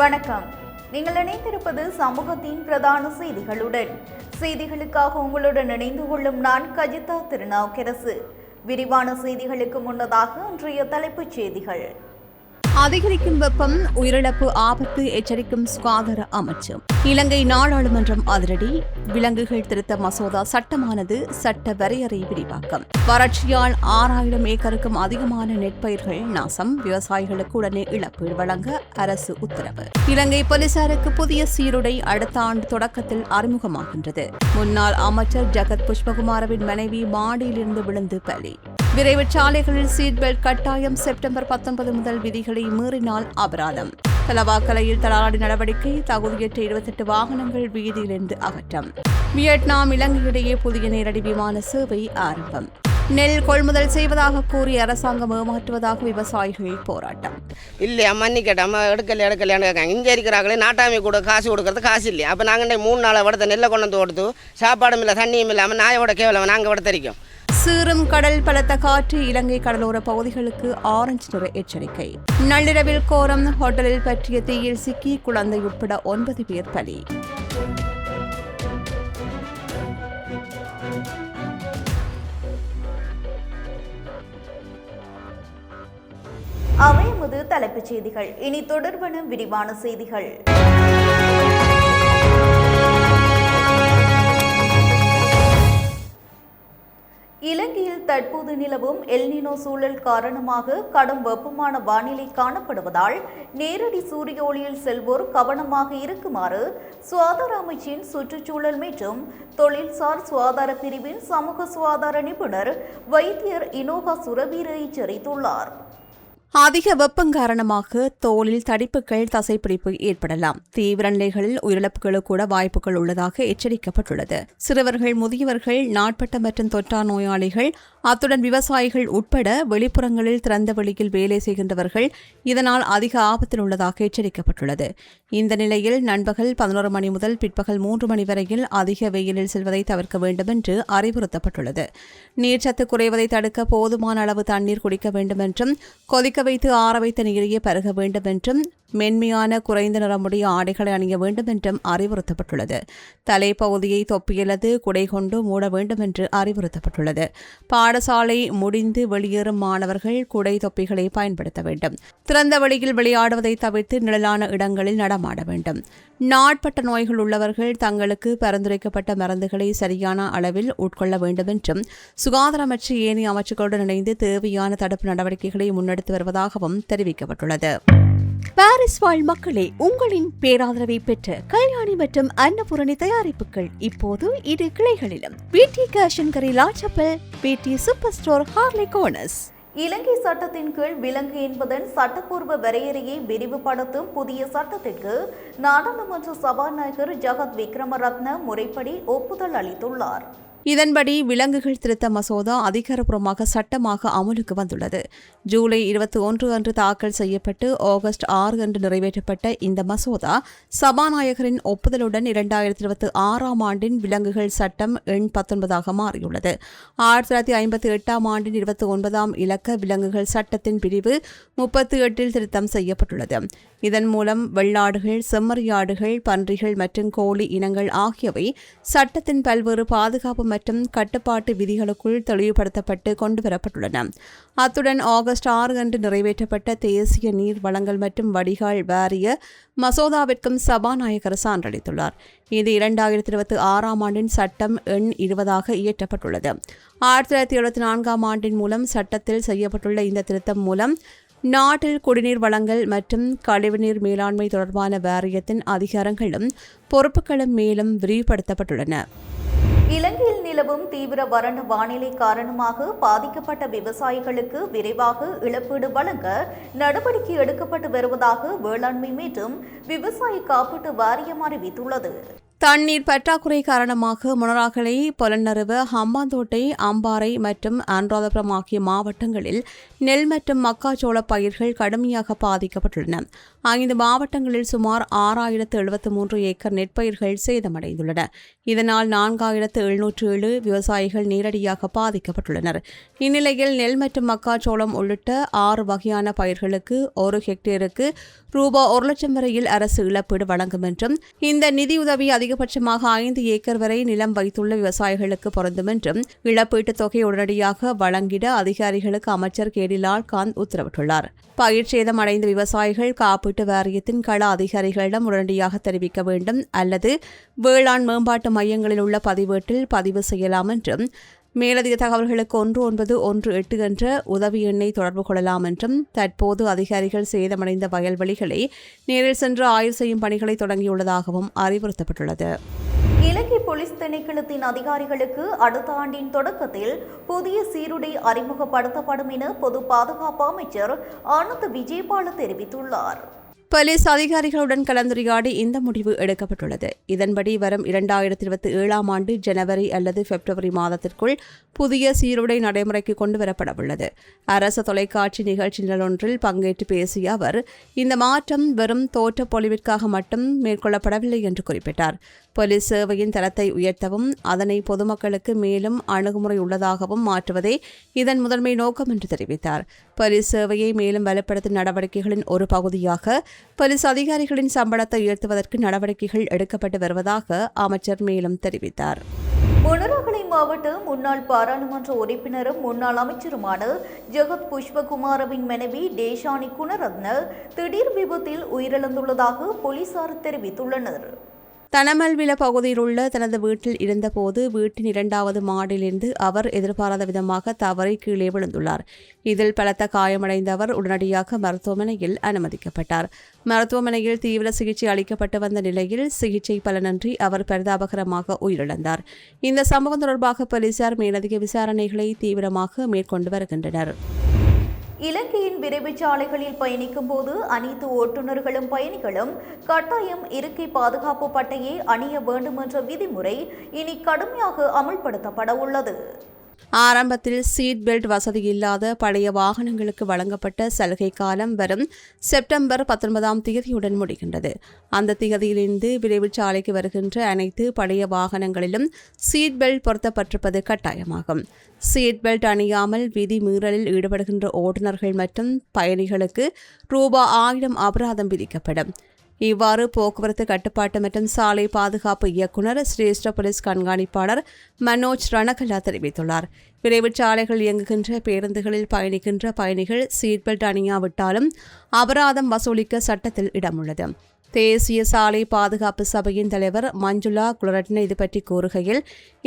வணக்கம். நீங்கள் இணைந்திருப்பது சமூகத்தின் பிரதான செய்திகளுடன். செய்திகளுக்காக உங்களுடன் இணைந்து கொள்ளும் நான் கஜிதா திருநாவுக்கரசு. விரிவான செய்திகளுக்கு முன்னதாக இன்றைய தலைப்புச் செய்திகள். அதிகரிக்கும் வெப்பம், உயிரிழப்பு ஆபத்து எச்சரிக்கும் சுகாதார அமைச்சு. இலங்கை நாடாளுமன்றம் அதிரடி. விலங்குகள் திருத்த மசோதா சட்டமானது சட்ட வரையறை விரிவாக்கம். வறட்சியால் 6000 ஏக்கருக்கும் அதிகமான நெற்பயிர்கள் நாசம். விவசாயிகளுக்கு உடனே இழப்பீடு வழங்க அரசு உத்தரவு. இலங்கை போலீசாருக்கு புதிய சீருடை அடுத்த ஆண்டு தொடக்கத்தில் அறிமுகமாகின்றது. முன்னாள் அமைச்சர் ஜகத் புஷ்பகுமாரவின் மனைவி மாடியிலிருந்து விழுந்து பலி. விரைவு சாலைகளில் சீட் பெல்ட் கட்டாயம். செப்டம்பர் 19 முதல் விதிகளை மீறினால் அபராதம். தலவாக்கலையில் தலாடி நடவடிக்கை. தகுதியற்ற 28 வாகனங்கள் வீதியிலிருந்து அகற்றம். வியட்நாம் இலங்கை இடையே புதிய நேரடி விமான சேவை ஆரம்பம். நெல் கொள்முதல் செய்வதாக கூறி அரசாங்கம் ஏமாற்றுவதாக விவசாயிகள் போராட்டம். இல்லையா மன்னிக்கட்ட அம்மா எடுக்கலையான்னு கேட்காங்க. இங்கே இருக்கிறாங்களே நாட்டாமை கூட காசு கொடுக்கறது காசு இல்லையா? அப்போ நாங்கள் 3 நாளை விடத்த நெல்லை கொண்டு வந்து கொடுத்து சாப்பாடும் இல்லை தண்ணியும் இல்லாமல் நாயோட கேவலம் நாங்கள் விடத்தரிக்கும். சீரும் கடல், பலத்த காற்று. இலங்கை கடலோர பகுதிகளுக்கு ஆரஞ்சு நிற எச்சரிக்கை. நள்ளிரவில் கோரம் ஹோட்டலில் பற்றிய தீயில் சிக்கி குழந்தை உட்பட 9 பேர் பலி. அவை எமது தலைப்புச் செய்திகள். இனி தொடர்பான விரிவான செய்திகள். இலங்கையில் தற்போது நிலவும் எல்னினோ சூழல் காரணமாக கடும் வெப்பமான வானிலை காணப்படுவதால் நேரடி சூரிய ஒளியில் செல்வோர் கவனமாக இருக்குமாறு சுகாதார அமைச்சின் சுற்றுச்சூழல் மற்றும் தொழில்சார் சுகாதார பிரிவின் சமூக சுகாதார நிபுணர் வைத்தியர் இனோகா சுரவீர எச்சரித்துள்ளார். அதிக வெப்பம் காரணமாக தோலில் தடிப்புகள், தசைப்பிடிப்பு ஏற்படலாம். தீவிர நிலைகளில் உயிரிழப்புகளுக்கு கூட வாய்ப்புகள் உள்ளதாக எச்சரிக்கப்பட்டுள்ளது. சிறுவர்கள், முதியவர்கள், நாட்பட்ட மற்றும் தொற்றா நோயாளிகள், அத்துடன் விவசாயிகள் உட்பட வெளிப்புறங்களில் திறந்த வெளியில் வேலை செய்கின்றவர்கள் இதனால் அதிக ஆபத்தில் உள்ளதாக எச்சரிக்கப்பட்டுள்ளது. இந்த நிலையில் நண்பகல் 11 மணி முதல் பிற்பகல் 3 மணி வரையில் அதிக வெயிலில் செல்வதை தவிர்க்க வேண்டும் என்று அறிவுறுத்தப்பட்டுள்ளது. நீர்ச்சத்து குறைவதை தடுக்க போதுமான அளவு தண்ணீர் குடிக்க வேண்டும் என்றும், கொதிக்க வைத்து ஆற வைத்த நீரையே பருக வேண்டும் என்றும், மென்மையான குறைந்த நிறமுடைய ஆடைகளை அணிய வேண்டும் என்றும் அறிவுறுத்தப்பட்டுள்ளது. தலைப்பகுதியை தொப்பி அல்லது குடை கொண்டு மூட வேண்டும் என்று அறிவுறுத்தப்பட்டுள்ளது. பாடசாலை முடிந்து வெளியேறும் மாணவர்கள் குடை தொப்பிகளை பயன்படுத்த வேண்டும். திறந்த வெளியில் விளையாடுவதை தவிர்த்து நிழலான இடங்களில் நடமாட வேண்டும். நாட்பட்ட நோய்கள் உள்ளவர்கள் தங்களுக்கு பரிந்துரைக்கப்பட்ட மருந்துகளை சரியான அளவில் உட்கொள்ள வேண்டும் என்றும், சுகாதார அமைச்சு ஏனைய அமைச்சுகளுடன் இணைந்து தேவையான தடுப்பு நடவடிக்கைகளை முன்னெடுத்து வருவதாகவும் தெரிவிக்கப்பட்டுள்ளது. பாரிஸ் வாழ் மக்களே, உங்களின் பேராதரவை பெற்ற கல்யாணி மற்றும் அன்னபூரணி தயாரிப்புகள் இப்போது 2 கிளைகளிலும். பிடி கேஷ் அண்ட் கரி லாச்சப்பல், பிடி சூப்பர் ஸ்டோர் ஹார்லே கோனஸ். இலங்கை சட்டத்தின் கீழ் விலங்கு என்பதன் சட்டப்பூர்வ வரையறையை விரிவுபடுத்தும் புதிய சட்டத்திற்கு நாடாளுமன்ற சபாநாயகர் ஜகத் விக்ரமரத்ன முறைப்படி ஒப்புதல் அளித்துள்ளார். இதன்படி விலங்குகள் திருத்த மசோதா அதிகாரப்பூர்வமாக சட்டமாக அமலுக்கு வந்துள்ளது. ஜூலை 21 அன்று தாக்கல் செய்யப்பட்டு ஆகஸ்ட் 6 அன்று நிறைவேற்றப்பட்ட இந்த மசோதா சபாநாயகரின் ஒப்புதலுடன் 2026 ஆண்டின் விலங்குகள் சட்டம் எண் 19 மாறியுள்ளது. 1958 ஆண்டின் 29 இலக்க விலங்குகள் சட்டத்தின் பிரிவு 38 திருத்தம் செய்யப்பட்டுள்ளது. இதன் மூலம் வெள்ளாடுகள், செம்மறியாடுகள், பன்றிகள் மற்றும் கோழி இனங்கள் ஆகியவை சட்டத்தின் பல்வேறு பாதுகாப்பு மற்றும் கட்டுப்பாட்டு விதிகளுக்குள் தெளிவுபடுத்தப்பட்டு கொண்டுவரப்பட்டுள்ளன. அத்துடன் ஆகஸ்ட் 6 அன்று நிறைவேற்றப்பட்ட தேசிய நீர் வளங்கள் மற்றும் வடிகால் வாரிய மசோதாவிற்கும் சபாநாயகர் சான்றளித்துள்ளார். இது 2026 ஆண்டின் சட்டம் எண் 20 இயற்றப்பட்டுள்ளது. 1974 ஆண்டின் மூலம் சட்டத்தில் செய்யப்பட்டுள்ள இந்த திருத்தம் மூலம் நாட்டில் குடிநீர் வழங்கல் மற்றும் கழிவுநீர் மேலாண்மை தொடர்பான வாரியத்தின் அதிகாரங்களும் பொறுப்புகளும் மேலும் விரிவுபடுத்தப்பட்டுள்ளன. இலங்கையில் நிலவும் தீவிர வறண்ட வானிலை காரணமாக பாதிக்கப்பட்ட விவசாயிகளுக்கு விரைவாக இழப்பீடு வழங்க நடவடிக்கை எடுக்கப்பட்டு வருவதாக வேளாண்மை மற்றும் விவசாய காப்பீட்டு வாரியம் அறிவித்துள்ளது. தண்ணீர் பற்றாக்குறை காரணமாக மொனராகலை, பொலன்னறுவ, ஹம்பாந்தோட்டை, அம்பாறை மற்றும் அனுராதபுரம் ஆகிய மாவட்டங்களில் நெல் மற்றும் மக்காச்சோள பயிர்கள் கடுமையாக பாதிக்கப்பட்டுள்ளன. 5 மாவட்டங்களில் சுமார் 6073 ஏக்கர் நெற்பயிர்கள் சேதமடைந்துள்ளன. இதனால் 4707 விவசாயிகள் நேரடியாக பாதிக்கப்பட்டுள்ளனர். இந்நிலையில் நெல் மற்றும் மக்காச்சோளம் உள்ளிட்ட 6 வகையான பயிர்களுக்கு 1 ஹெக்டேருக்கு ரூபாய் 1 லட்சம் வரையில் அரசு இழப்பீடு வழங்கும் என்றும், இந்த நிதியுதவி அதிகபட்சமாக 5 ஏக்கர் வரை நிலம் வைத்துள்ள விவசாயிகளுக்கு பொருந்தும் என்றும், இழப்பீட்டுத் தொகை உடனடியாக வழங்கிட அதிகாரிகளுக்கு அமைச்சர் கேடிலால் காந்த் உத்தரவிட்டுள்ளார். பயிர் சேதம் அடைந்த விவசாயிகள் காப்பீட்டு வாரியத்தின் கள அதிகாரிகளிடம் உடனடியாக தெரிவிக்க வேண்டும் அல்லது வேளாண் மேம்பாட்டு மையங்களில் உள்ள பதிவேட்டில் பதிவு செய்யலாம் என்றும், மேலதிக தகவல்களுக்கு 1918 என்ற உதவி எண்ணை தொடர்பு கொள்ளலாம் என்றும், தற்போது அதிகாரிகள் சேதமடைந்த வயல்வெளிகளை நேரில் சென்று ஆய்வு செய்யும் பணிகளை தொடங்கியுள்ளதாகவும் அறிவுறுத்தப்பட்டுள்ளது. இலங்கை போலீஸ் திணைக்களத்தின் அதிகாரிகளுக்கு அடுத்த ஆண்டின் தொடக்கத்தில் புதிய சீருடை அறிமுகப்படுத்தப்படும் என பொது பாதுகாப்பு அமைச்சர் ஆனந்த் விஜயபால தெரிவித்துள்ளார். போலீஸ் அதிகாரிகளுடன் கலந்துரையாடி இந்த முடிவு எடுக்கப்பட்டுள்ளது. இதன்படி வரும் 2027 ஆண்டு ஜனவரி அல்லது பிப்ரவரி மாதத்திற்குள் புதிய சீருடை நடைமுறைக்கு கொண்டுவரப்படவுள்ளது. அரசு தொலைக்காட்சி நிகழ்ச்சி ஒன்றில் பங்கேற்று பேசிய அவர், இந்த மாற்றம் வெறும் தோற்றப்பொழிவிற்காக மட்டும் மேற்கொள்ளப்படவில்லை என்று குறிப்பிட்டார். போலீஸ் சேவையின் தரத்தை உயர்த்தவும் அதனை பொதுமக்களுக்கு மேலும் அணுகுமுறை உள்ளதாகவும் மாற்றுவதே இதன் முதன்மை நோக்கம் என்று தெரிவித்தார். போலீஸ் சேவையை மேலும் வலுப்படுத்தும் நடவடிக்கைகளின் ஒரு பகுதியாக போலீஸ் அதிகாரிகளின் சம்பளத்தை உயர்த்துவதற்கு நடவடிக்கைகள் எடுக்கப்பட்டு வருவதாக அமைச்சர் மேலும் தெரிவித்தார். மொனராகலை மாவட்ட முன்னாள் பாராளுமன்ற உறுப்பினரும் முன்னாள் அமைச்சருமான ஜெகத் புஷ்பகுமாரவின் மனைவி டேஷானி குணரத்ன திடீர் விபத்தில் உயிரிழந்துள்ளதாக போலீசார் தெரிவித்துள்ளனர். தனமல்வில பகுதியில் உள்ள தனது வீட்டில் இருந்தபோது வீட்டின் 2வது மாடியிலிருந்து அவர் எதிர்பாராத விதமாக தவறி கீழே விழுந்துள்ளார். இதில் பலத்த காயமடைந்த அவர் உடனடியாக மருத்துவமனையில் அனுமதிக்கப்பட்டார். மருத்துவமனையில் தீவிர சிகிச்சை அளிக்கப்பட்டு வந்த நிலையில் சிகிச்சை பலனின்றி அவர் பரிதாபகரமாக உயிரிழந்தார். இந்த சம்பவம் தொடர்பாக போலீசார் மேலதிக விசாரணைகளை தீவிரமாக மேற்கொண்டு வருகின்றனர். இலங்கையின் விரைவுச் சாலைகளில் பயணிக்கும் போது அனைத்து ஓட்டுநர்களும் பயணிகளும் கட்டாயம் இருக்கை பாதுகாப்பு பட்டையை அணிய வேண்டும் என்ற விதிமுறை இனி கடுமையாக அமல்படுத்தப்பட உள்ளது. ஆரம்பத்தில் சீட் பெல்ட் வசதி இல்லாத பழைய வாகனங்களுக்கு வழங்கப்பட்ட சலுகை காலம் வரும் செப்டம்பர் 19ஆம் தேதியுடன் முடிகின்றது. அந்த தேதியிலிருந்து விரைவுச் சாலைக்கு வருகின்ற அனைத்து பழைய வாகனங்களிலும் சீட் பெல்ட் பொருத்தப்பட்டிருப்பது கட்டாயமாகும். சீட் பெல்ட் அணியாமல் விதி மீறலில் ஈடுபடுகின்ற ஓட்டுநர்கள் மற்றும் பயணிகளுக்கு ரூபாய் 1000 அபராதம் விதிக்கப்படும். இவ்வாறு போக்குவரத்து கட்டுப்பாட்டு மற்றும் சாலை பாதுகாப்பு இயக்குநர் சிரேஷ்ட போலீஸ் கண்காணிப்பாளர் மனோஜ் ரணகலா தெரிவித்துள்ளார். விரைவுச் சாலைகள் இயங்குகின்ற பேருந்துகளில் பயணிக்கின்ற பயணிகள் சீட் பெல்ட் அணியாவிட்டாலும் அபராதம் வசூலிக்க சட்டத்தில் இடமுள்ளது. தேசிய சாலை பாதுகாப்பு சபையின் தலைவர் மஞ்சுளா குலரட்ன இதுபற்றி கூறுகையில்,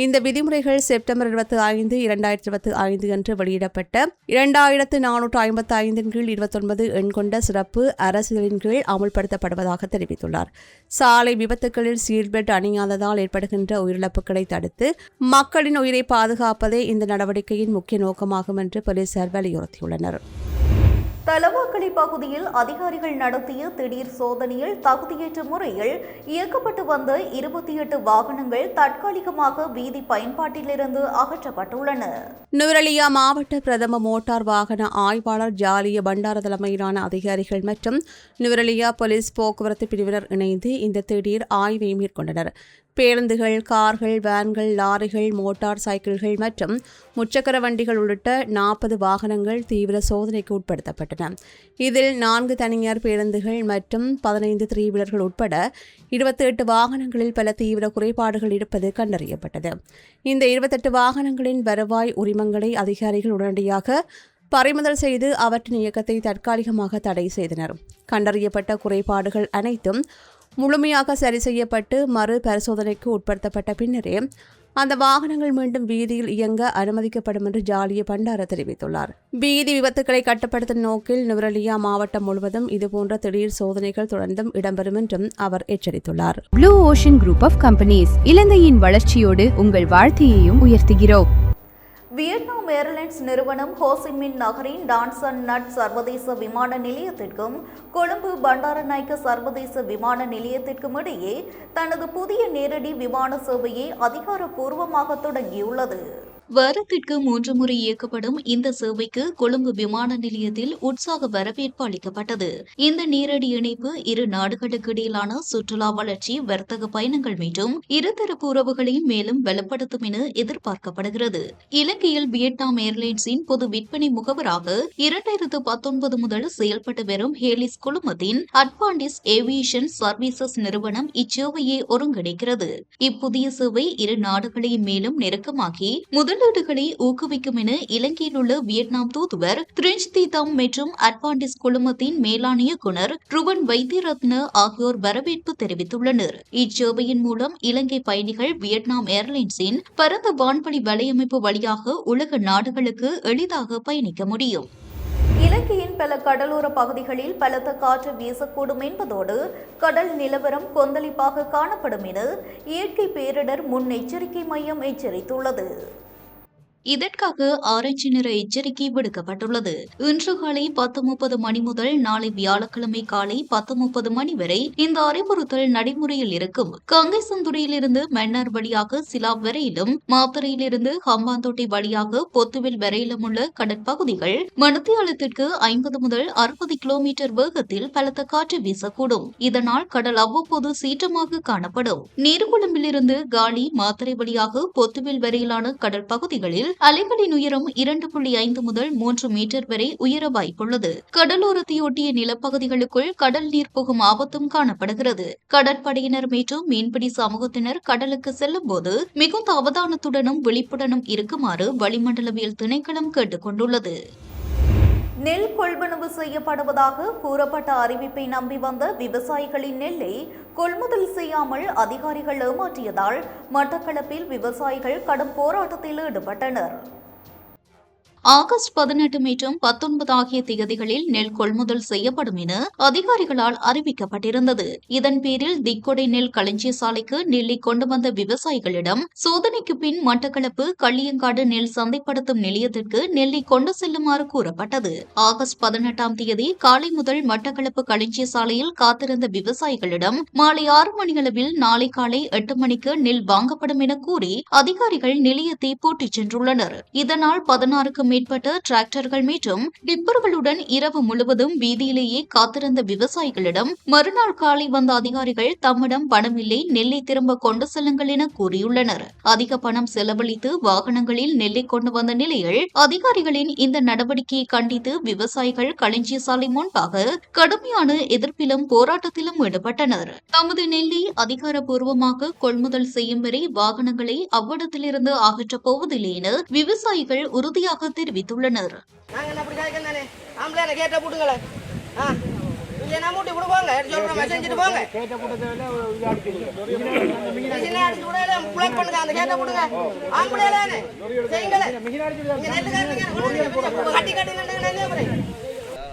இந்த விதிமுறைகள் செப்டம்பர் 25, 2025 அன்று வெளியிடப்பட்ட 2455 கீழ் 29 எண் கொண்ட சிறப்பு அரசியலின் கீழ் அமுல்படுத்தப்படுவதாக தெரிவித்துள்ளார். சாலை விபத்துகளில் சீட் பெல்ட் அணியாததால் ஏற்படுகின்ற உயிரிழப்புகளை தடுத்து மக்களின் உயிரை பாதுகாப்பதே இந்த நடவடிக்கையின் முக்கிய நோக்கமாகும் என்று போலீசார் வலியுறுத்தியுள்ளனர். தலவாக்கலை பகுதியில் அதிகாரிகள் நடத்திய திடீர் சோதனையில் தகுதியற்ற முறையில் இயக்கப்பட்டு வந்த 28 வாகனங்கள் தற்காலிகமாக வீதி பயன்பாட்டிலிருந்து அகற்றப்பட்டுள்ளன. நுவரெலியா மாவட்ட பிரதம மோட்டார் வாகன ஆய்வாளர் ஜாலிய பண்டார தலைமையிலான அதிகாரிகள் மற்றும் நுவரெலியா போலீஸ் போக்குவரத்து பிரிவினர் இணைந்து இந்த திடீர் ஆய்வை மேற்கொண்டனர். பேருந்துகள், கார்கள், வேன்கள், லாரிகள், மோட்டார் சைக்கிள்கள் மற்றும் முச்சக்கர வண்டிகள் உள்ளிட்ட 40 வாகனங்கள் தீவிர சோதனைக்கு உட்படுத்தப்பட்டன. இதில் 4 தனியார் பேருந்துகள் மற்றும் 15 3-வீலர்கள் உட்பட 28 வாகனங்களில் பல தீவிர குறைபாடுகள் இருப்பது கண்டறியப்பட்டது. இந்த 28 வாகனங்களின் வருவாய் உரிமங்களை அதிகாரிகள் உடனடியாக பறிமுதல் செய்து அவற்றின் இயக்கத்தை தற்காலிகமாக தடை செய்தனர். கண்டறியப்பட்ட குறைபாடுகள் அனைத்தும் முழுமையாக சரி செய்யப்பட்டு மறு பரிசோதனைக்கு உட்படுத்தப்பட்ட பின்னரே அந்த வாகனங்கள் மீண்டும் வீதியில் இயங்க அனுமதிக்கப்படும் என்று ஜாலிய பண்டார தெரிவித்துள்ளார். வீதி விபத்துக்களை கட்டுப்படுத்தும் நோக்கில் நுவரெலியா மாவட்டம் முழுவதும் இதுபோன்ற திடீர் சோதனைகள் தொடர்ந்தும் இடம்பெறும் என்றும் அவர் எச்சரித்துள்ளார். Blue ocean group of companies இலங்கையின் வளர்ச்சியோடு உங்கள் வாழ்க்கையையும் உயர்த்துகிறோம். வியட்நாம் ஏர்லைன்ஸ் நிறுவனம் ஹோசிமின் நகரின் டான்சன் நட் சர்வதேச விமான நிலையத்திற்கும் கொழும்பு பண்டாரநாயக்க சர்வதேச விமான நிலையத்திற்கும் இடையே தனது புதிய நேரடி விமான சேவையை அதிகாரப்பூர்வமாக தொடங்கியுள்ளது. வாரத்திற்கு 3 முறை இயக்கப்படும் இந்த சேவைக்கு கொழும்பு விமான நிலையத்தில் உற்சாக வரவேற்பு அளிக்கப்பட்டது. இந்த நேரடி இணைப்பு இரு நாடுகளுக்கு இடையிலான சுற்றுலா வளர்ச்சி, வர்த்தக பயணங்கள் மற்றும் இருதரப்பு உறவுகளையும் மேலும் பலப்படுத்தும் என எதிர்பார்க்கப்படுகிறது. இலங்கையில் வியட்நாம் ஏர்லைன்ஸின் பொது விற்பனை முகவராக 2019 முதல் செயல்பட்டு வரும் ஹேலிஸ் குழுமத்தின் அட்வான்டிஸ் ஏவியேஷன் சர்வீசஸ் நிறுவனம் இச்சேவையை ஒருங்கிணைக்கிறது. இப்புதிய சேவை இரு நாடுகளையும் மேலும் நெருக்கமாக்கி முதலீடுகளை ஊக்குவிக்கும் என இலங்கையில் உள்ள வியட்நாம் தூதுவர் திரிஞ்ச் தீதம் மற்றும் அட்வான்டிஸ் குழுமத்தின் மேலாண் இயக்குநர் ருவன் வைத்தியரத்ன ஆகியோர் வரவேற்பு தெரிவித்துள்ளனர். இச்சேவையின் மூலம் இலங்கை பயணிகள் வியட்நாம் ஏர்லைன்ஸின் பரந்த வான்வழி வலையமைப்பு வழியாக உலக நாடுகளுக்கு எளிதாக பயணிக்க முடியும். இலங்கையின் பல கடலோர பகுதிகளில் பலத்த காற்று வீசக்கூடும் என்பதோடு கடல் நிலவரம் கொந்தளிப்பாக காணப்படும் என இயற்கை பேரிடர் முன்னெச்சரிக்கை மையம் எச்சரித்துள்ளது. இதற்காக ஆரஞ்சு நிற எச்சரிக்கை விடுக்கப்பட்டுள்ளது. இன்று காலை 10:30 மணி முதல் நாளை வியாழக்கிழமை காலை 10:30 மணி வரை இந்த அறிவுறுத்தல் நடைமுறையில் இருக்கும். கங்கைசந்துறையிலிருந்து மன்னார் வழியாக சிலாப் வரையிலும், மாத்தறையிலிருந்து ஹம்பாந்தோட்டை வழியாக பொத்துவில் வரையிலும் உள்ள கடற்பகுதிகள் மணித்தியாலத்திற்கு 50 முதல் 60 கிலோமீட்டர் வேகத்தில் பலத்த காற்று வீசக்கூடும். இதனால் கடல் அவ்வப்போது சீற்றமாக காணப்படும். நீர்கொழும்பிலிருந்து காலி, மாத்தறை வழியாக பொத்துவில் வரையிலான கடல் பகுதிகளில் அலைகளின் உயரம் 2.5 முதல் 3 மீட்டர் வரை உயர வாய்ப்புள்ளது. கடலோரத்தையொட்டிய நிலப்பகுதிகளுக்குள் கடல் நீர் புகும் ஆபத்தும் காணப்படுகிறது. கடற்படையினர் மற்றும் மீன்பிடி சமூகத்தினர் கடலுக்கு செல்லும் போது மிகுந்த அவதானத்துடனும் விழிப்புடனும் இருக்குமாறு வளிமண்டலவியல் திணைக்களம் கேட்டுக் கொண்டுள்ளது. நெல் கொள்வனவு செய்யப்படுவதாக கூறப்பட்ட அறிவிப்பை நம்பி வந்த விவசாயிகளின் நெல்லை கொள்முதல் செய்யாமல் அதிகாரிகள் ஏமாற்றியதால் மட்டக்களப்பில் விவசாயிகள் கடும் போராட்டத்தில் ஈடுபட்டனர். ஆகஸ்ட் 18 மற்றும் 19 ஆகிய தேதிகளில் நெல் கொள்முதல் செய்யப்படும் என அதிகாரிகளால் அறிவிக்கப்பட்டிருந்தது. இதன் பேரில் திக்கொடை நெல் களஞ்சிய சாலைக்கு நெல்லை கொண்டு வந்த விவசாயிகளிடம் சோதனைக்கு பின் மட்டக்களப்பு கள்ளியங்காடு நெல் சந்தைப்படுத்தும் நிலையத்திற்கு நெல்லை கொண்டு செல்லுமாறு கூறப்பட்டது. ஆகஸ்ட் 18ஆம் தேதி காலை முதல் மட்டக்களப்பு களஞ்சிய சாலையில் காத்திருந்த விவசாயிகளிடம் மாலை 6 மணியளவில் நாளை காலை 8 மணிக்கு நெல் வாங்கப்படும் என கூறி அதிகாரிகள் நிலையத்தை பூட்டிச் சென்றுள்ளனர். இதனால் 16க்கும் மேற்பட்ட டிராக்டர்கள் மற்றும் டிப்பர்களுடன் இரவு முழுவதும் வீதியிலேயே காத்திருந்த விவசாயிகளிடம் மறுநாள் காலை வந்த அதிகாரிகள் தம்மிடம் பணமில்லை, நெல்லை திரும்ப கொண்டு செல்லுங்கள் என கூறியுள்ளனர். அதிக பணம் செலவழித்து வாகனங்களில் நெல்லை கொண்டு வந்த நிலையில் அதிகாரிகளின் இந்த நடவடிக்கையை கண்டித்து விவசாயிகள் களஞ்சிய சாலை முன்பாக கடுமையான எதிர்ப்பிலும் போராட்டத்திலும் ஈடுபட்டனர். தமது நெல்லை அதிகாரப்பூர்வமாக கொள்முதல் செய்யும் வரை வாகனங்களை அவ்விடத்திலிருந்து அகற்றப் போவதில்லை என விவசாயிகள் உறுதியாக தெரிவித்துள்ளனர்.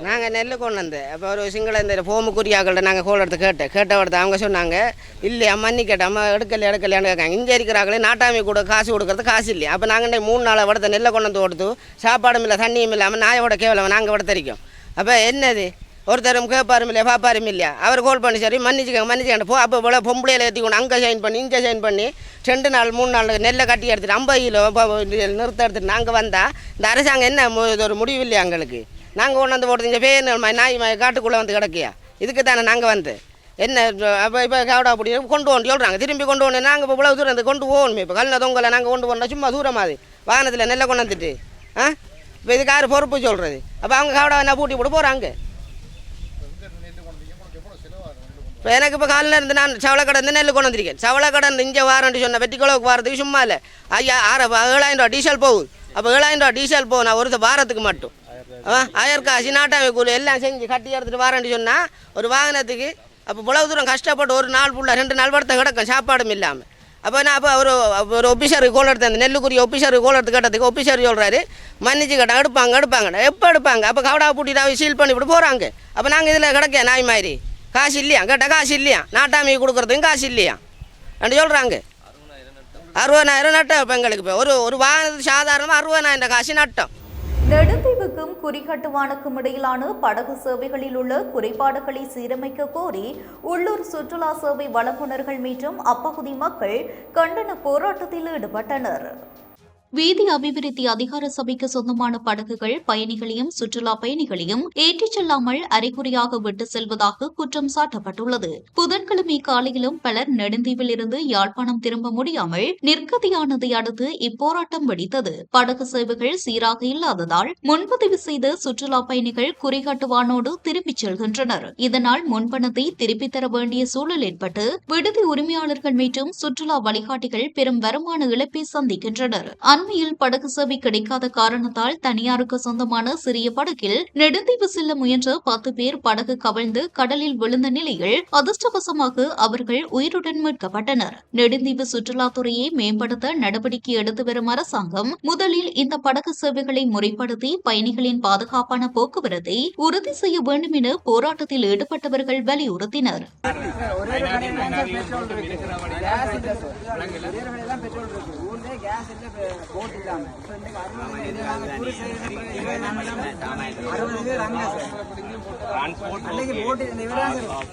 நாங்கள் நெல் கொண்டு வந்து அப்போ ஒரு சிங்கள இந்த ஃபோமுக்குரியாக்கள்கிட்ட நாங்கள் கோல் எடுத்து கேட்டவர்த்த அவங்க சொன்னாங்க, இல்லையா மண்ணி கேட்ட அம்மா எடுக்கலையான்னு கேட்காங்க. இங்கே இருக்கிறாங்களே நாட்டாமை கூட காசு கொடுக்கறது காசு இல்லையா. அப்போ நாங்கள் 3 நாள் வடத்த நெல்லை கொண்டு வந்து கொடுத்து சாப்பாடும் இல்லை தண்ணியும் இல்லாமல் நாயோட கேவலம் நாங்கள் வடத்தரிக்கும். அப்போ என்னது ஒருத்தரும் கேட்பாரும் இல்லையா பாப்பாரும் இல்லையா. அவர் கோல் பண்ணி சரி மன்னிச்சுக்கேன் போ. அப்போ போல பொம்பளையில் ஏற்றிக்கொண்டு அங்கே சைன் பண்ணி இங்கே சைன் பண்ணி 2 நாள் 3 நாள் நெல்லை கட்டி எடுத்துட்டு 50 கிலோ நிறுத்த எடுத்துட்டு நாங்கள் வந்தால் இந்த அரசாங்கம் என்ன ஒரு முடிவு இல்லையா எங்களுக்கு. நாங்கள் கொண்டு வந்து போட்டு இங்கே பேர் நாய் காட்டுக்குள்ளே வந்து கிடக்கியா. இதுக்கு தானே நாங்கள் வந்து என்ன அப்போ இப்போ கவடா அப்படி கொண்டு வந்து சொல்கிறாங்க. திரும்பி கொண்டு வந்து நாங்கள் இப்போ இவ்வளோ தூரம் கொண்டு போகணுமே. இப்போ கல்ல தொங்கலை நாங்கள் கொண்டு போனால் சும்மா தூரமாது வாகனத்தில் நெல்லை கொண்டு வந்துட்டு இப்போ இதுக்கு யார் பொறுப்பு சொல்கிறது. அப்போ அவங்க கவடா என்ன பூட்டி போட்டு போகிறாங்க. இப்போ எனக்கு இப்போ காலில் இருந்து நான் சவளக்கடை இருந்து நெல் கொண்டு வந்திருக்கேன். சவளக்கடை இங்கே வாரண்ட்டு சொன்ன வெட்டிக்குளவுக்கு வாரத்துக்கு சும்மா இல்லை 7,000 ரூபா டீசல் போகுது. அப்போ 7,000 ரூபா டீசல் போகும் நான் ஒரு வாரத்துக்கு மட்டும். அயற்காசி நாட்டாமை கூலி எல்லாம் செஞ்சு கட்டி எடுத்துகிட்டு வாரண்ட்டு சொன்னால் ஒரு வாகனத்துக்கு அப்போ இவ்வளவு தூரம் கஷ்டப்பட்டு ஒரு நாள் ஃபுல்லாக 2 நாள் படுத்த கிடக்கும் சாப்பாடும் இல்லாமல். அப்போ நான் அப்போ ஒரு ஒபிஷருக்கு கோல் எடுத்தேன். நெல்லுக்குரிய ஒபிஷருக்கு கோல் எடுத்து கேட்டதுக்கு ஒபிஷர் சொல்கிறாரு மன்னிச்சு கேட்டால் எடுப்பாங்க எப்போ எடுப்பாங்க. அப்போ கவடா பூட்டிட்டு சீல் பண்ணிவிட்டு போகிறாங்க. அப்போ நாங்கள் இதில் கிடக்க நாய் மாதிரி காசு இல்லையா கேட்டால் காசு இல்லையா, நாட்டாமை கொடுக்குறதுக்கும் காசு இல்லையா அப்படி சொல்கிறாங்க. 60,000 நட்டம் இப்போ எங்களுக்கு இப்போ ஒரு வாகனத்துக்கு சாதாரணமாக 60,000 காசு நட்டம். நெடுந்தீவுக்கும் குறிக்கட்டுவானுக்கும் இடையிலான படகு சேவைகளில் உள்ள குறைபாடுகளை சீரமைக்க கோரி உள்ளூர் சுற்றுலா சேவை வழங்குநர்கள் மற்றும் அப்பகுதி மக்கள் கண்டன போராட்டத்தில் ஈடுபட்டனர். வீதி அபிவிருத்தி அதிகார சபைக்கு சொந்தமான படகுகள் பயணிகளையும் சுற்றுலா பயணிகளையும் ஏற்றிச் செல்லாமல் அரைகுறையாக விட்டு செல்வதாக குற்றம் சாட்டப்பட்டுள்ளது. புதன்கிழமை காலையிலும் பலர் நெடுந்தீவில் இருந்து யாழ்ப்பாணம் திரும்ப முடியாமல் நிர்கதியானதை அடுத்து இப்போராட்டம் வெடித்தது. படகு சேவைகள் சீராக இல்லாததால் முன்பதிவு செய்த சுற்றுலா பயணிகள் குறிகாட்டுவானோடு திரும்பிச் செல்கின்றனர். இதனால் முன்பணத்தை திருப்பித் தர வேண்டிய சூழல் ஏற்பட்டு விடுதி உரிமையாளர்கள் மற்றும் சுற்றுலா வழிகாட்டிகள் பெரும் வருமான இழப்பை சந்திக்கின்றனர். அண்மையில் படகு சேவை கிடைக்காத காரணத்தால் தனியாருக்கு சொந்தமான சிறிய படகில் நெடுந்தீவு செல்ல முயன்ற 10 பேர் படகு கவிழ்ந்து கடலில் விழுந்த நிலையில் அதிர்ஷ்டவசமாக அவர்கள் உயிருடன் மீட்கப்பட்டனர். நெடுந்தீவு சுற்றுலாத்துறையை மேம்படுத்த நடவடிக்கை எடுத்து வரும் அரசாங்கம் முதலில் இந்த படகு சேவைகளை முறைப்படுத்தி பயணிகளின் பாதுகாப்பான போக்குவரத்தை உறுதி செய்ய வேண்டும் என போராட்டத்தில் ஈடுபட்டவர்கள் வலியுறுத்தினர்.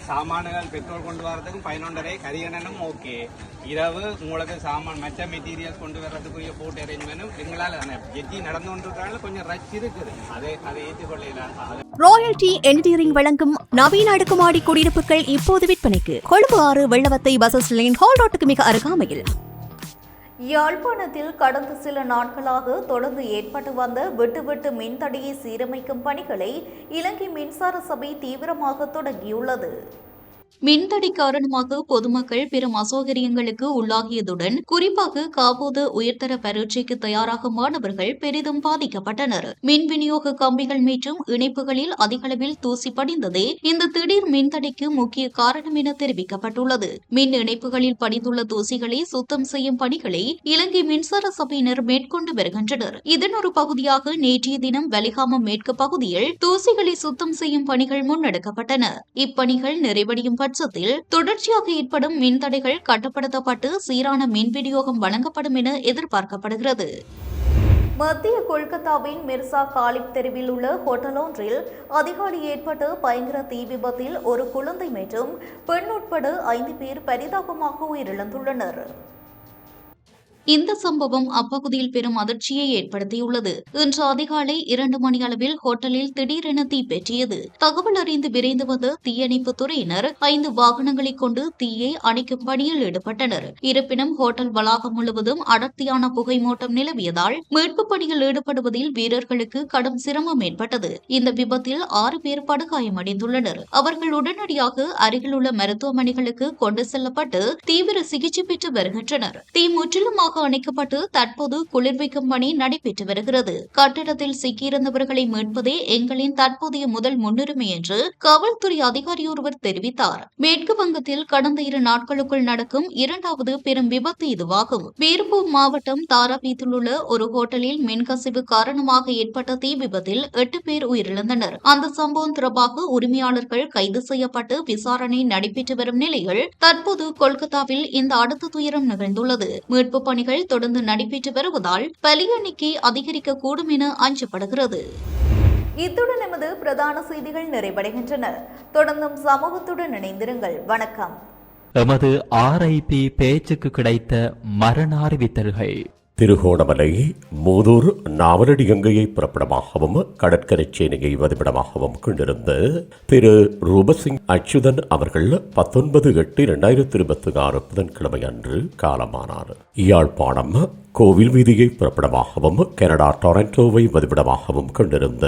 சாமான்கள் பெட்ரோல் கொண்டு வரதுக்கும் 11.5 கரியணனும் ஓகே. இரவு உங்களுக்கு சாமான் மற்ற மெட்டீரியல் கொண்டு வர்றதுக்குரிய போட் அரேஞ்ச்மெண்ட்டும் எங்களால் ஜெட்டி நடந்து கொண்டிருக்காங்க. கொஞ்சம் ரஷ் இருக்குது. அதை ஏற்றுக்கொள்ளலாம். ராயல்டி என்ஜினியரிங் வழங்கும் நவீன அடுக்குமாடி குடியிருப்புகள் இப்போது விற்பனைக்கு. Colombo 6 Wellawatte bus line hall ரோட்டுக்கு மிக அருகாமையில். யாழ்ப்பாணத்தில் கடந்த சில நாட்களாக தொடர்ந்து ஏற்பட்டு வந்த விட்டு மின்தடையை சீரமைக்கும் பணிகளை இலங்கை மின்சார சபை தீவிரமாக தொடங்கியுள்ளது. மின்தடை காரணமாக பொதுமக்கள் பெரும் அசௌகரியங்களுக்கு உள்ளாகியதுடன் குறிப்பாக காபோது உயர்தர பரீட்சைக்கு தயாராகும் மாணவர்கள் பெரிதும் பாதிக்கப்பட்டனர். மின் விநியோக கம்பிகள் மற்றும் இணைப்புகளில் அதிகளவில் தூசி படிந்ததே இந்த திடீர் மின்தடைக்கு முக்கிய காரணம் என தெரிவிக்கப்பட்டுள்ளது. மின் இணைப்புகளில் படிந்துள்ள தூசிகளை சுத்தம் செய்யும் பணிகளை இலங்கை மின்சார சபையினர் மேற்கொண்டு வருகின்றனர். இதன் ஒரு பகுதியாக நேற்றைய தினம் வலிகாமம் மேற்கு பகுதியில் தூசிகளை சுத்தம் செய்யும் பணிகள் முன்னெடுக்கப்பட்டன. இப்பணிகள் நிறைவடையும் பட்சத்தில் தொடர்ச்சியாக ஏற்படும் மின்தடைகள் கட்டுப்படுத்தப்பட்டு சீரான மின் விநியோகம் வழங்கப்படும் என எதிர்பார்க்கப்படுகிறது. மத்திய கொல்கத்தாவின் மிர்சா காலிப் தெருவில் உள்ள ஹோட்டல் ஒன்றில் அதிகாலை ஏற்பட்ட பயங்கர தீ விபத்தில் ஒரு குழந்தை மற்றும் பெண் உட்பட 5 பேர் பரிதாபமாக உயிரிழந்துள்ளனர். இந்த சம்பவம் அப்பகுதியில் பெரும் அதிர்ச்சியை ஏற்படுத்தியுள்ளது. இன்று அதிகாலை 2 மணி அளவில் ஹோட்டலில் திடீரென தீப்பற்றியது. தகவல் அறிந்து விரைந்து வந்த தீயணைப்பு துறையினர் 5 வாகனங்களை கொண்டு தீயை அணைக்கும் பணியில் ஈடுபட்டனர். இருப்பினும் ஹோட்டல் வளாகம் முழுவதும் அடர்த்தியான புகை மூட்டம் நிலவியதால் மீட்பு பணியில் ஈடுபடுவதில் வீரர்களுக்கு கடும் சிரமம் ஏற்பட்டது. இந்த விபத்தில் 6 பேர் படுகாயமடைந்துள்ளனர். அவர்கள் உடனடியாக அருகிலுள்ள மருத்துவமனைகளுக்கு கொண்டு செல்லப்பட்டு தீவிர சிகிச்சை பெற்று வருகின்றனர். தீ முற்றிலுமாக அணைக்கப்பட்டு தற்போது குளிர்விக்கும் பணி நடைபெற்று வருகிறது. கட்டிடத்தில் சிக்கியிருந்தவர்களை மீட்பதே எங்களின் தற்போதைய முதல் முன்னுரிமை என்று காவல்துறை அதிகாரி ஒருவர் தெரிவித்தார். மேற்கு வங்கத்தில் கடந்த 2 நாட்களுக்குள் நடக்கும் 2வது பெரும் விபத்து இதுவாகும். வீர்பூர் மாவட்டம் தாராபீத்தில் உள்ள ஒரு ஹோட்டலில் மின்கசிவு காரணமாக ஏற்பட்ட தீ விபத்தில் 8 பேர் உயிரிழந்தனர். அந்த சம்பவம் தொடர்பாக உரிமையாளர்கள் கைது செய்யப்பட்டு விசாரணை நடைபெற்று வரும் நிலையில் தற்போது கொல்கத்தாவில் இந்த அடுத்த துயரம் நிகழ்ந்துள்ளது. மீட்பு பணிகள் தொடர்ந்து நடைபெற்று வருவதால் பலி எண்ணிக்கை அதிகரிக்கக்கூடும் என அஞ்சப்படுகிறது. இத்துடன் நமது பிரதான செய்திகள் நிறைவடைகின்றன. தொடர்ந்தும் சமூகத்துடன் இணைந்திருங்கள். வணக்கம். எமது RIP பேச்சுக்கு கிடைத்த மரண அறிவித்தல்கள். திருகோணமலை மூதூர் நாவலடி கங்கையை புறப்படமாகவும் கடற்கரை சேனையை வதிப்பிடமாகவும் கொண்டிருந்த திரு ரூபசிங் அச்சுதன் அவர்கள் 19/8/2026 புதன்கிழமை அன்று காலமானார். யாழ்ப்பாணம் கோவில் வீதியை புறப்படமாகவும் கனடா டொரண்டோவை வதிப்பிடமாகவும் கொண்டிருந்த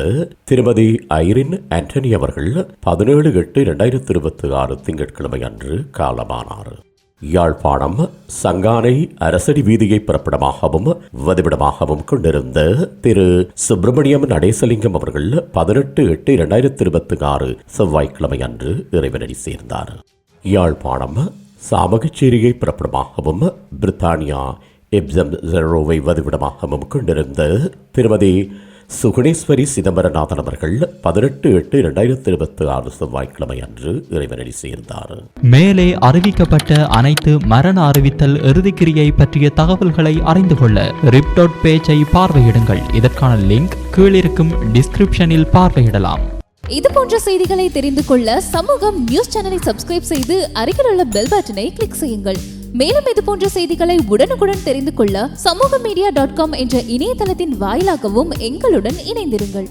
திருமதி ஐரின் ஆண்டனி அவர்கள் 17/8/2026 திங்கட்கிழமை அன்று காலமானார். யாழ்ப்பாணம் சங்கானை அரசடி வீதியை புறப்படமாகவும் வதிவிடமாகவும் கொண்டிருந்த திரு சுப்பிரமணியம் நடேசலிங்கம் அவர்கள் 18/8/2026 செவ்வாய்க்கிழமை அன்று இறைவனடி சேர்ந்தார். யாழ்ப்பாணம் சாமகச்சேரியை புறப்படமாகவும் பிரித்தானியா எப்சம் ஜெரோவை வதிவிடமாகவும் கொண்டிருந்த திருமதி சுகுணேஸ்வரி சிதம்பரநாதன் அவர்கள் 18/8/2026 செவ்வாய்க்கிழமை அன்று இறைவனடி சேர்ந்தார். மேலே அறிவிக்கப்பட்ட அனைத்து மரண அறிவித்தல் இறுதிக்கிரியை பற்றிய தகவல்களை அறிந்து கொள்ள ரிப் பேஜை பார்வையிடுங்கள். இதற்கான லிங்க் கீழிருக்கும் டிஸ்கிரிப்ஷனில் பார்வையிடலாம். இது போன்ற செய்திகளை தெரிந்து கொள்ள சமூகம் நியூஸ் சேனலை சப்ஸ்கிரைப் செய்து அருகில் உள்ள பெல் பட்டனை கிளிக் செய்யுங்கள். மேலும் இது போன்ற செய்திகளை உடனுக்குடன் தெரிந்து கொள்ள சமூகமீடியா.com என்ற இணையதளத்தின் வாயிலாகவும் எங்களுடன் இணைந்திருங்கள்.